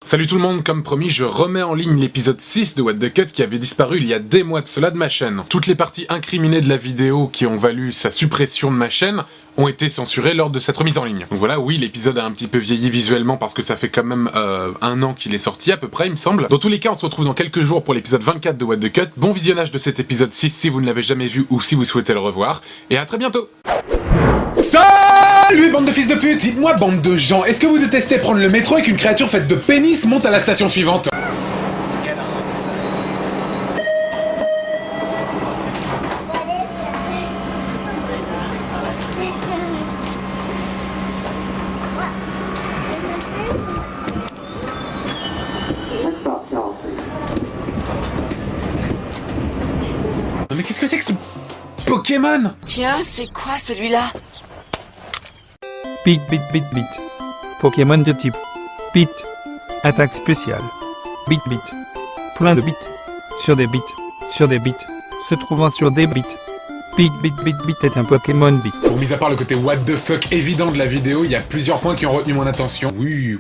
Salut tout le monde, comme promis, je remets en ligne l'épisode 6 de What the Cut qui avait disparu il y a des mois de cela de ma chaîne. Toutes les parties incriminées de la vidéo qui ont valu sa suppression de ma chaîne ont été censurées lors de cette remise en ligne. Donc voilà, oui, l'épisode a un petit peu vieilli visuellement parce que ça fait quand même un an qu'il est sorti à peu près, il me semble. Dans tous les cas, on se retrouve dans quelques jours pour l'épisode 24 de What the Cut. Bon visionnage de cet épisode 6 si vous ne l'avez jamais vu ou si vous souhaitez le revoir. Et à très bientôt. Salut bande de fils de pute. Dites-moi bande de gens, est-ce que vous détestez prendre le métro et qu'une créature faite de pénis monte à la station suivante? Non mais qu'est-ce que c'est que ce Pokémon? Tiens, c'est quoi celui-là? Bit. Pokémon de type Bit. Attaque spéciale. Bit. Plein de bits. Sur des bits. Se trouvant sur des bits. Bit est un Pokémon Bit. Bon, mis à part le côté what the fuck évident de la vidéo, il y a plusieurs points qui ont retenu mon attention. Oui,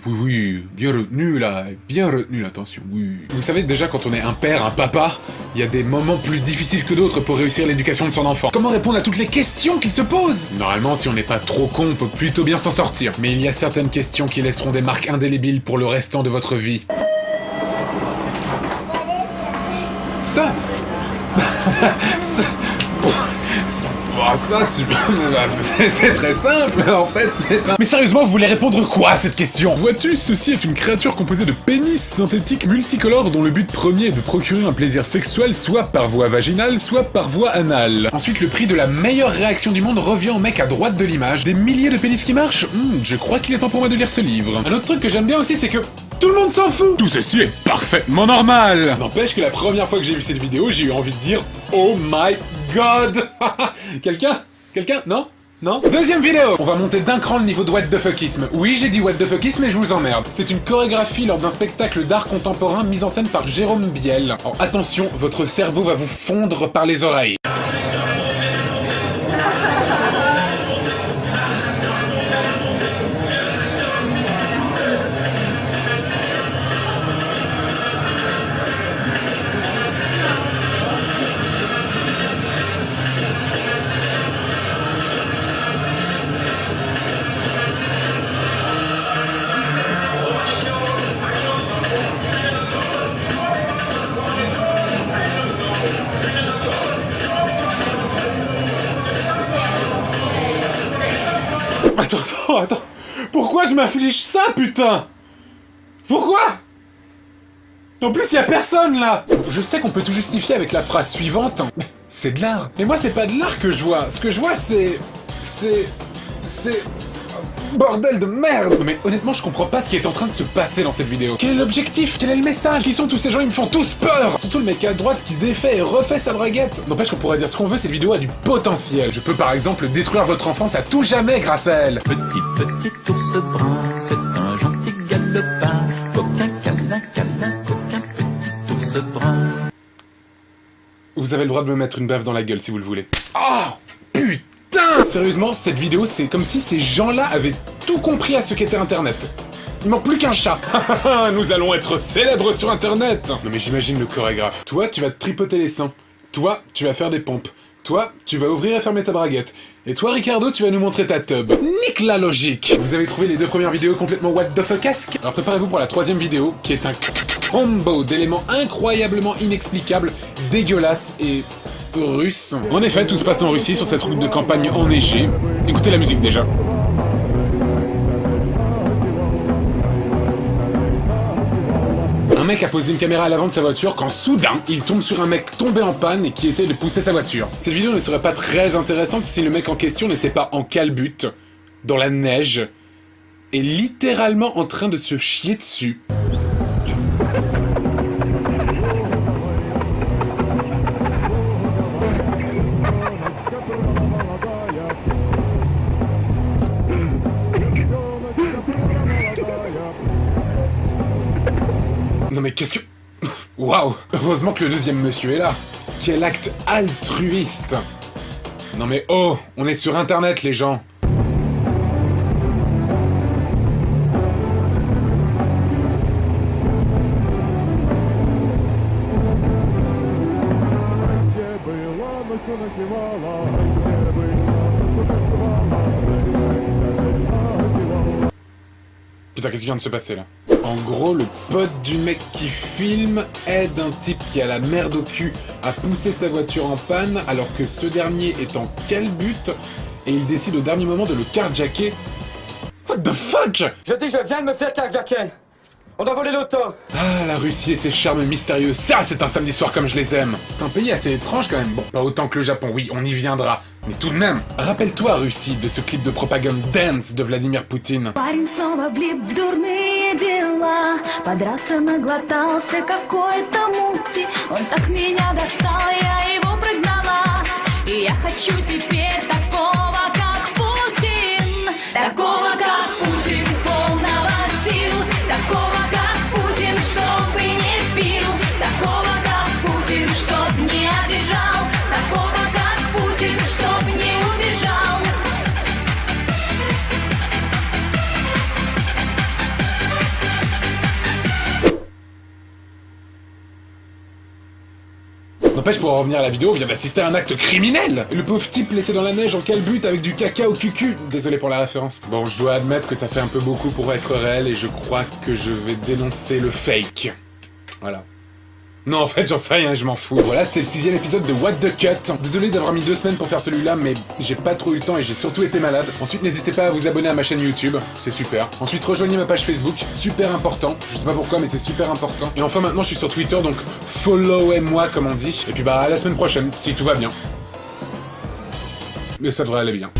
bien retenu l'attention, oui. Vous savez, déjà quand on est un père, un papa, il y a des moments plus difficiles que d'autres pour réussir l'éducation de son enfant. Comment répondre à toutes les questions qu'il se pose? Normalement, si on n'est pas trop con, on peut plutôt bien s'en sortir. Mais il y a certaines questions qui laisseront des marques indélébiles pour le restant de votre vie. Ça c'est très simple, en fait, c'est un... Mais sérieusement, vous voulez répondre quoi à cette question? Vois-tu, ceci est une créature composée de pénis synthétiques multicolores dont le but premier est de procurer un plaisir sexuel soit par voie vaginale, soit par voie anale. Ensuite, le prix de la meilleure réaction du monde revient au mec à droite de l'image. Des milliers de pénis qui marchent? Je crois qu'il est temps pour moi de lire ce livre. Un autre truc que j'aime bien aussi, c'est que tout le monde s'en fout! Tout ceci est parfaitement normal! N'empêche que la première fois que j'ai vu cette vidéo, j'ai eu envie de dire oh my god! Quelqu'un? Non? Deuxième vidéo! On va monter d'un cran le niveau de what the fuckisme. Oui, j'ai dit what the fuckisme et je vous emmerde. C'est une chorégraphie lors d'un spectacle d'art contemporain mise en scène par Jérôme Biel. Alors attention, votre cerveau va vous fondre par les oreilles. Attends. Pourquoi je m'afflige ça, putain? Pourquoi? En plus, y a personne, là! Je sais qu'on peut tout justifier avec la phrase suivante. C'est de l'art. Mais moi, c'est pas de l'art que je vois. Ce que je vois, c'est... Bordel de merde! Non mais honnêtement, je comprends pas ce qui est en train de se passer dans cette vidéo. Quel est l'objectif? Quel est le message? Qui sont tous ces gens? Ils me font tous peur! Surtout le mec à droite qui défait et refait sa braguette. N'empêche qu'on pourrait dire ce qu'on veut, cette vidéo a du potentiel. Je peux par exemple détruire votre enfance à tout jamais grâce à elle. Petit ours brun, c'est un gentil galopin. Coquin, câlin, coquin, petit ours brun. Vous avez le droit de me mettre une baffe dans la gueule si vous le voulez. Oh! Putain! Sérieusement, cette vidéo, c'est comme si ces gens-là avaient tout compris à ce qu'était Internet. Il manque plus qu'un chat. Nous allons être célèbres sur Internet. Non mais j'imagine le chorégraphe. Toi, tu vas te tripoter les seins. Toi, tu vas faire des pompes. Toi, tu vas ouvrir et fermer ta braguette. Et toi, Ricardo, tu vas nous montrer ta tub. Nique la logique. Vous avez trouvé les deux premières vidéos complètement what the fuckesque? Alors préparez-vous pour la troisième vidéo, qui est un combo d'éléments incroyablement inexplicables, dégueulasses et... russe. En effet, tout se passe en Russie, sur cette route de campagne enneigée. Écoutez la musique déjà. Un mec a posé une caméra à l'avant de sa voiture quand soudain, il tombe sur un mec tombé en panne et qui essaye de pousser sa voiture. Cette vidéo ne serait pas très intéressante si le mec en question n'était pas en calbute, dans la neige, et littéralement en train de se chier dessus. Non mais qu'est-ce que... Waouh! Heureusement que le deuxième monsieur est là. Quel acte altruiste! Non mais oh! On est sur internet les gens! Putain, qu'est-ce qui vient de se passer là? En gros, le pote du mec qui filme aide un type qui a la merde au cul à pousser sa voiture en panne alors que ce dernier est en calbute et il décide au dernier moment de le carjacker. What the fuck? Je dis que je viens de me faire carjacker. On a volé l'auto. Ah, la Russie et ses charmes mystérieux, ça c'est un samedi soir comme je les aime. C'est un pays assez étrange quand même. Bon, pas autant que le Japon, oui, on y viendra. Mais tout de même, rappelle-toi Russie de ce clip de propagande dance de Vladimir Poutine. Парень снова влип в дурные дела, подрался, наглотался какой-то мути. Он так меня достал, я его прогнала. И я хочу теперь такого, как Путин. Такого, как Путин, полного сил. Такого, как Путин, чтоб и не пил. Такого, как Путин, чтоб не обижал. Такого, как Путин, чтоб не убежал. N'empêche, pour en revenir à la vidéo, on vient d'assister à un acte criminel. Le pauvre type laissé dans la neige en calbute avec du caca au cucu. Désolé pour la référence. Bon, je dois admettre que ça fait un peu beaucoup pour être réel et je crois que je vais dénoncer le fake. Voilà. Non, en fait, j'en sais rien, je m'en fous. Voilà, c'était le 6e épisode de What the Cut. Désolé d'avoir mis 2 semaines pour faire celui-là, mais j'ai pas trop eu le temps et j'ai surtout été malade. Ensuite, n'hésitez pas à vous abonner à ma chaîne YouTube, c'est super. Ensuite, rejoignez ma page Facebook, super important. Je sais pas pourquoi, mais c'est super important. Et enfin, maintenant, je suis sur Twitter, donc followez-moi, comme on dit. Et puis, bah, à la semaine prochaine, si tout va bien. Mais ça devrait aller bien.